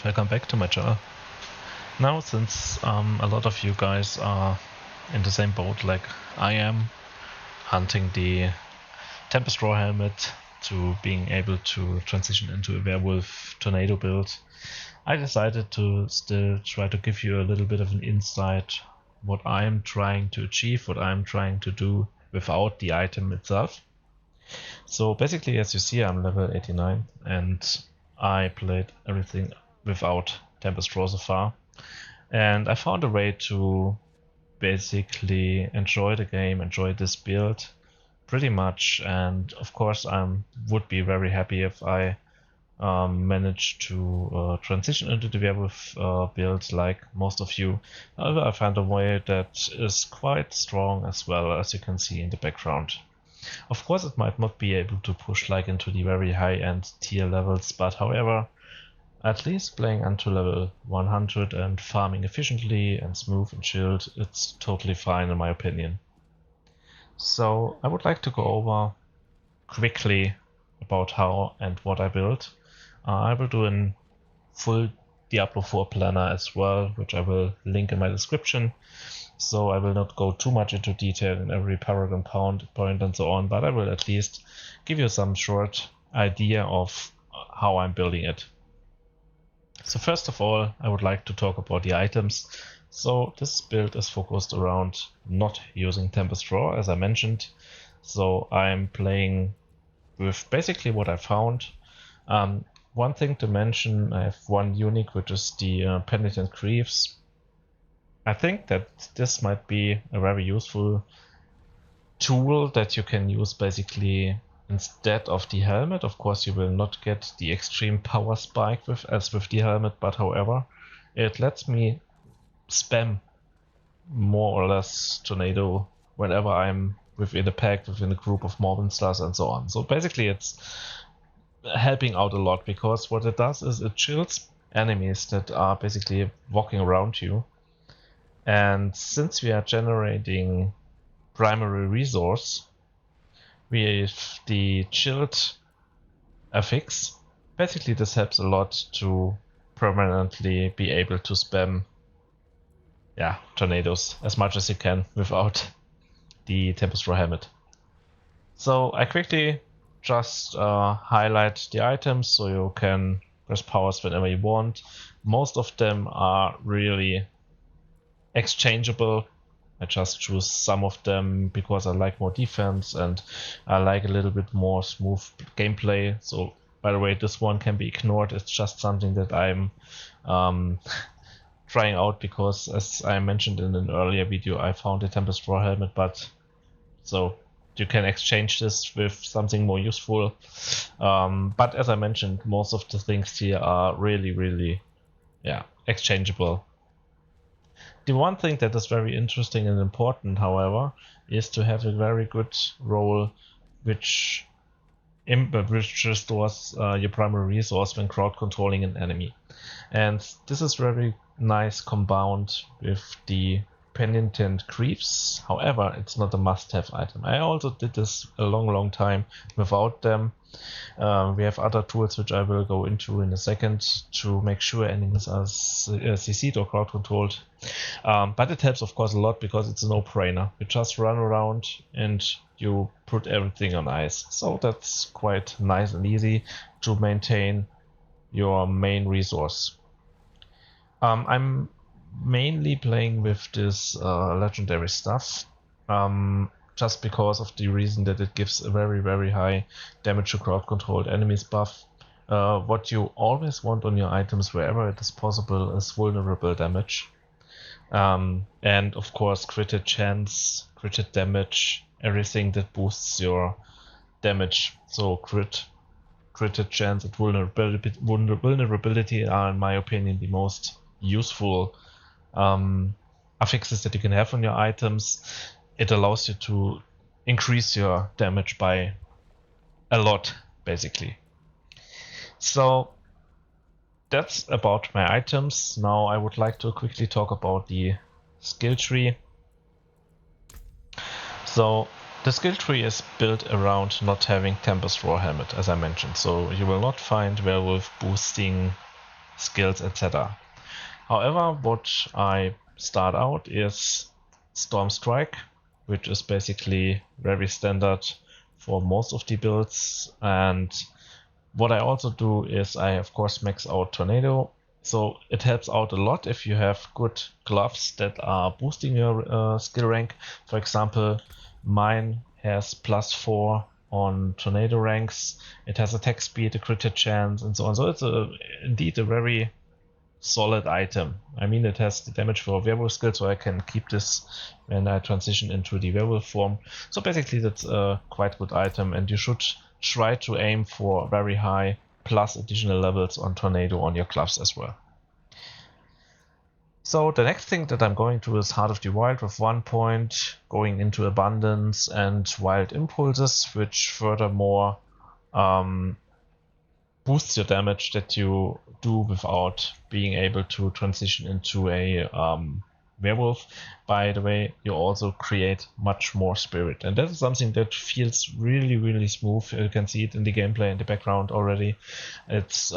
welcome back to my channel. Now, since a lot of you guys are in the same boat like I am, hunting the Tempest Raw helmet to being able to transition into a werewolf tornado build, I decided to still try to give you a little bit of an insight what I'm trying to achieve, what I'm trying to do without the item itself. So basically, as you see, I'm level 89 and I played everything without Tempest Raw so far. And I found a way to basically enjoy the game, enjoy this build pretty much. And of course, I would be very happy if I managed to transition into the werewolf build like most of you. However, I found a way that is quite strong as well, as you can see in the background. Of course, it might not be able to push like into the very high-end tier levels, but however, at least playing until level 100 and farming efficiently and smooth and chilled, it's totally fine in my opinion. So I would like to go over quickly about how and what I built. I will do a full Diablo 4 planner as well, which I will link in my description. So I will not go too much into detail in every paragon point and so on, but I will at least give you some short idea of how I'm building it. So first of all, I would like to talk about the items. So this build is focused around not using Tempest Raw, as I mentioned. So I'm playing with basically what I found. One thing to mention, I have one unique, which is the Penitent Greaves. I think that this might be a very useful tool that you can use basically instead of the helmet. Of course, you will not get the extreme power spike as with the helmet, but however, it lets me spam more or less tornado whenever I'm within a pack, within a group of mob monsters and so on. So basically it's helping out a lot, because what it does is it chills enemies that are basically walking around you. And since we are generating primary resource with the chilled affix, basically this helps a lot to permanently be able to spam tornadoes as much as you can without the Tempest Raw helmet. So I quickly just highlight the items so you can press powers whenever you want. Most of them are really exchangeable. I just choose some of them because I like more defense and I like a little bit more smooth gameplay. So by the way, this one can be ignored. It's just something that I'm trying out because, as I mentioned in an earlier video, I found a Tempest Raw helmet, but so you can exchange this with something more useful. But as I mentioned, most of the things here are really exchangeable. The one thing that is very interesting and important, however, is to have a very good role which restores your primary resource when crowd controlling an enemy. And this is very nice compound with the Penitent Greaves. However, it's not a must-have item. I also did this a long time without them. We have other tools which I will go into in a second to make sure enemies are CC'd or crowd controlled. But it helps of course a lot because it's a no-brainer. You just run around and you put everything on ice. So that's quite nice and easy to maintain your main resource. I'm mainly playing with this legendary stuff. Just because of the reason that it gives a very high damage to crowd controlled enemies buff. What you always want on your items wherever it is possible is vulnerable damage. And of course critted chance, critted damage, everything that boosts your damage. So critted chance and vulnerability are in my opinion the most useful affixes that you can have on your items. It allows you to increase your damage by a lot, basically. So that's about my items. Now I would like to quickly talk about the skill tree. So the skill tree is built around not having Tempest Raw helmet, as I mentioned. So you will not find werewolf boosting skills, etc. However, what I start out is Storm Strike, which is basically very standard for most of the builds. And what I also do is I of course max out Tornado. So it helps out a lot if you have good gloves that are boosting your skill rank. For example, mine has +4 on Tornado ranks. It has attack speed, a crit hit chance, and so on. So it's indeed a very solid item. I mean, it has the damage for werewolf skill, so I can keep this when I transition into the werewolf form. So basically that's a quite good item, and you should try to aim for very high plus additional levels on Tornado on your gloves as well. So the next thing that I'm going to is Heart of the Wild with 1 point, going into Abundance and Wild Impulses, which furthermore boosts your damage that you do without being able to transition into a werewolf. By the way, you also create much more spirit, and that is something that feels really smooth. You can see it in the gameplay in the background already. It's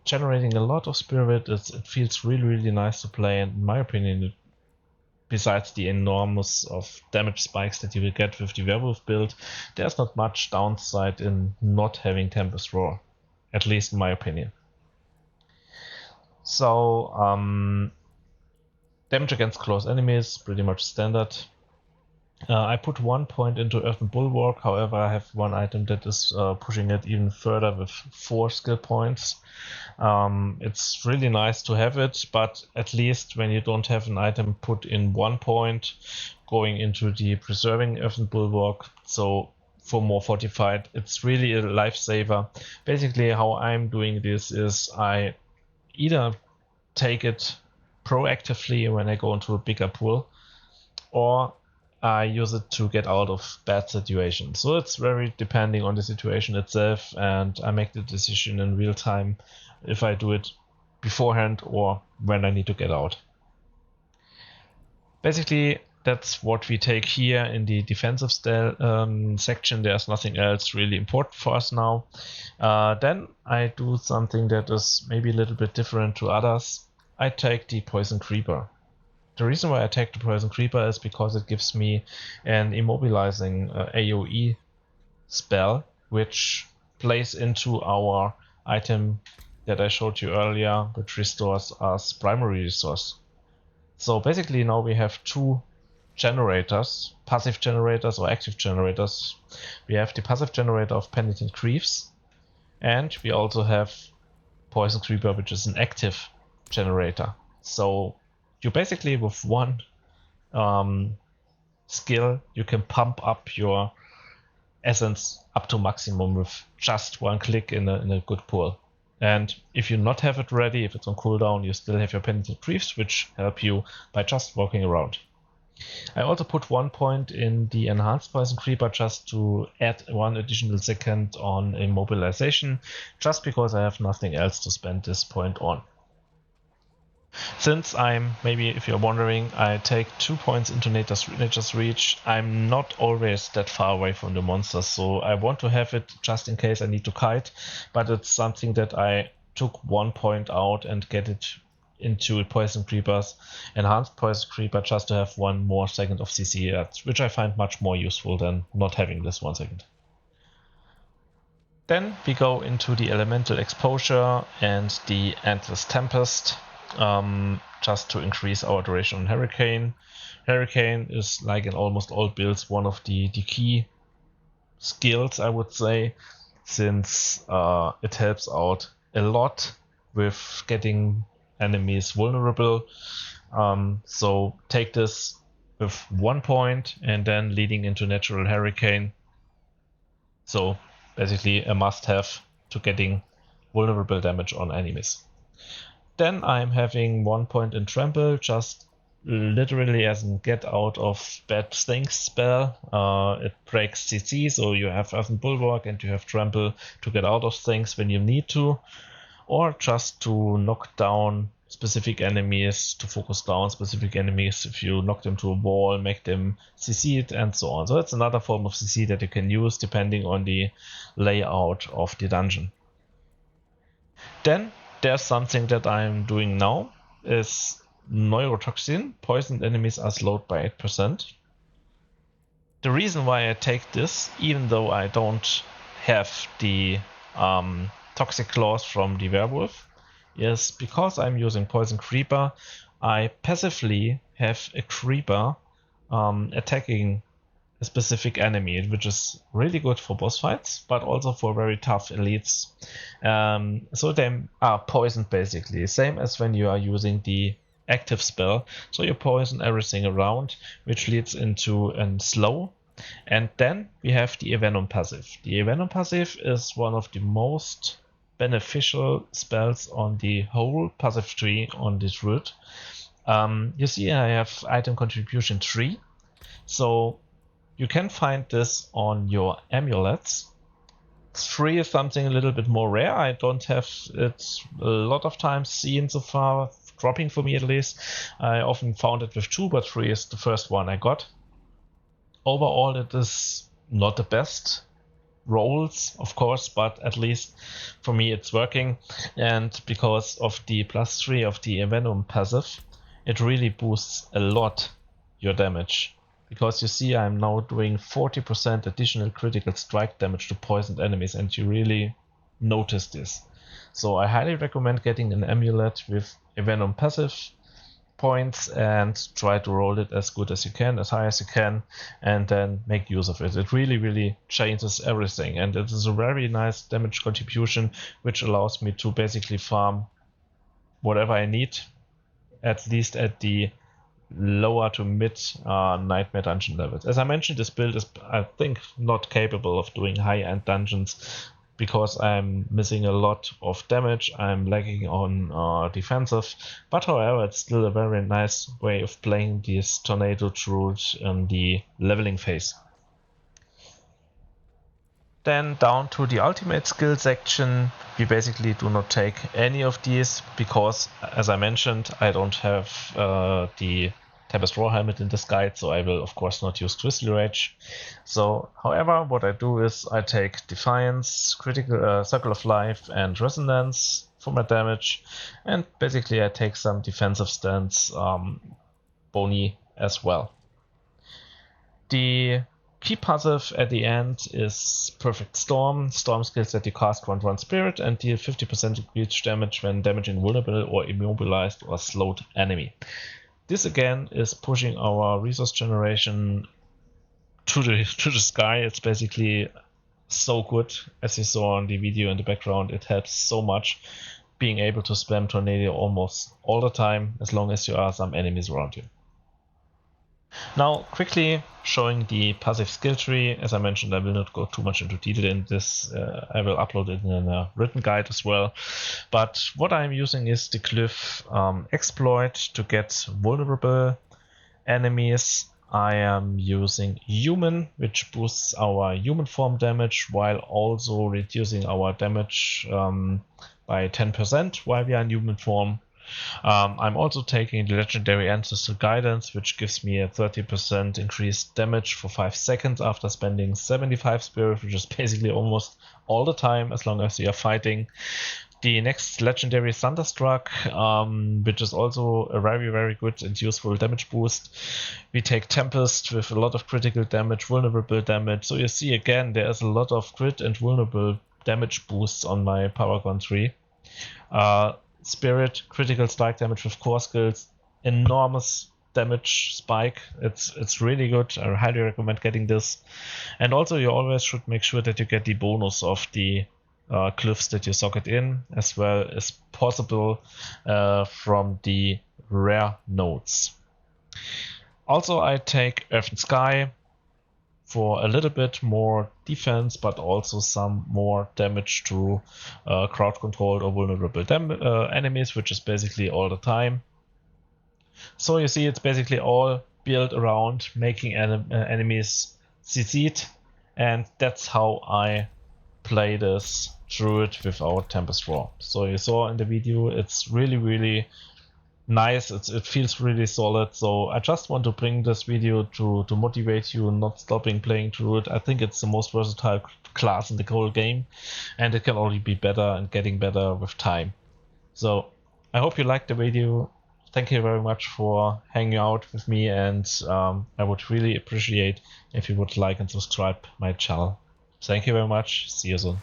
generating a lot of spirit. It feels really nice to play, and in my opinion, besides the enormous of damage spikes that you will get with the werewolf build, there's not much downside in not having Tempest Roar, at least in my opinion. So damage against close enemies, pretty much standard. I put 1 point into Earthen Bulwark, however I have one item that is pushing it even further with 4 skill points. It's really nice to have it, but at least when you don't have an item put in 1 point, going into the Preserving Earthen Bulwark, so for more fortified, it's really a lifesaver. Basically how I'm doing this is I either take it proactively when I go into a bigger pool, or I use it to get out of bad situations. So it's very depending on the situation itself, and I make the decision in real time if I do it beforehand or when I need to get out. Basically, that's what we take here in the defensive section. There's nothing else really important for us now. Then I do something that is maybe a little bit different to others. I take the Poison Creeper. The reason why I take the Poison Creeper is because it gives me an immobilizing AoE spell, which plays into our item that I showed you earlier, which restores us primary resource. So basically now we have 2 generators, passive generators or active generators. We have the passive generator of Penitent Griefs, and we also have Poison Creeper, which is an active generator. So you basically with 1 skill you can pump up your essence up to maximum with just 1 click in a good pool. And if you not have it ready, if it's on cooldown, you still have your Penitent Griefs, which help you by just walking around. I also put 1 point in the Enhanced Poison Creeper just to add 1 additional second on immobilization, just because I have nothing else to spend this point on. Since maybe if you're wondering, I take 2 points into Nature's Reach, I'm not always that far away from the monsters, so I want to have it just in case I need to kite, but it's something that I took 1 point out and get it into Poison Creepers, Enhanced Poison Creeper, just to have 1 more second of CC, which I find much more useful than not having this 1 second. Then we go into the Elemental Exposure and the Endless Tempest. Just to increase our duration on Hurricane. Hurricane is, like in almost all builds, one of the key skills, I would say, since it helps out a lot with getting enemies vulnerable. So take this with 1 point and then leading into Natural Hurricane. So basically a must-have to getting vulnerable damage on enemies. Then I'm having 1 point in Trample, just literally as a get out of bad things spell. It breaks CC, so you have Earthen Bulwark and you have Trample to get out of things when you need to, or just to knock down specific enemies, to focus down specific enemies. If you knock them to a wall, make them CC it, and so on. So that's another form of CC that you can use depending on the layout of the dungeon. Then there's something that I'm doing now is neurotoxin. Poisoned enemies are slowed by 8%. The reason why I take this, even though I don't have the toxic claws from the werewolf, is because I'm using Poison Creeper, I passively have a creeper attacking a specific enemy, which is really good for boss fights, but also for very tough elites. So they are poisoned basically, same as when you are using the active spell. So you poison everything around, which leads into a slow. And then we have the Envenom passive. The Envenom passive is one of the most beneficial spells on the whole passive tree on this route. You see I have item contribution 3. So you can find this on your amulets. 3 is something a little bit more rare. I don't have it a lot of times seen so far, dropping for me at least. I often found it with 2, but 3 is the first one I got. Overall, it is not the best rolls, of course, but at least for me it's working. And because of the +3 of the Envenom passive, it really boosts a lot your damage. Because you see I'm now doing 40% additional critical strike damage to poisoned enemies, and you really notice this. So I highly recommend getting an amulet with Envenom passive points and try to roll it as good as you can, as high as you can, and then make use of it. It really changes everything, and it is a very nice damage contribution which allows me to basically farm whatever I need, at least at the lower to mid nightmare dungeon levels. As I mentioned, this build is, I think, not capable of doing high-end dungeons because I'm missing a lot of damage, I'm lagging on defensive, but however it's still a very nice way of playing this tornado route in the leveling phase. Then down to the ultimate skill section, we basically do not take any of these because, as I mentioned, I don't have the Tempest Raw Helmet in this guide, so I will of course not use Grizzly Rage. So, however, what I do is I take Defiance, Critical Circle of Life, and Resonance for my damage, and basically I take some defensive stance bony as well. The key passive at the end is Perfect Storm. Storm skills that you cast round 1 spirit and deal 50% increased damage when damaging vulnerable or immobilized or slowed enemy. This again is pushing our resource generation to the sky. It's basically so good, as you saw on the video in the background. It helps so much being able to spam Tornado almost all the time, as long as there are some enemies around you. Now, quickly showing the passive skill tree. As I mentioned, I will not go too much into detail in this. I will upload it in a written guide as well. But what I'm using is the Glyph exploit to get vulnerable enemies. I am using Human, which boosts our human form damage while also reducing our damage by 10% while we are in human form. I'm also taking the Legendary Ancestral Guidance, which gives me a 30% increased damage for 5 seconds after spending 75 spirit, which is basically almost all the time as long as you are fighting. The next Legendary Thunderstruck, which is also a very good and useful damage boost. We take Tempest with a lot of critical damage, vulnerable damage. So you see again, there is a lot of crit and vulnerable damage boosts on my Paragon tree. Spirit, critical strike damage with core skills, enormous damage spike. It's really good. I highly recommend getting this. And also you always should make sure that you get the bonus of the glyphs that you socket in, as well as possible from the rare nodes. Also I take Earth and Sky for a little bit more defense, but also some more damage to crowd controlled or vulnerable enemies, which is basically all the time. So you see it's basically all built around making enemies secede, and that's how I play this druid without Tempest Raw. So you saw in the video, it's really nice. It feels really solid. So I just want to bring this video to motivate you not stopping playing druid. I think it's the most versatile class in the whole game, and it can only be better and getting better with time. So I hope you liked the video. Thank you very much for hanging out with me, and I would really appreciate if you would like and subscribe my channel. Thank you very much. See you soon.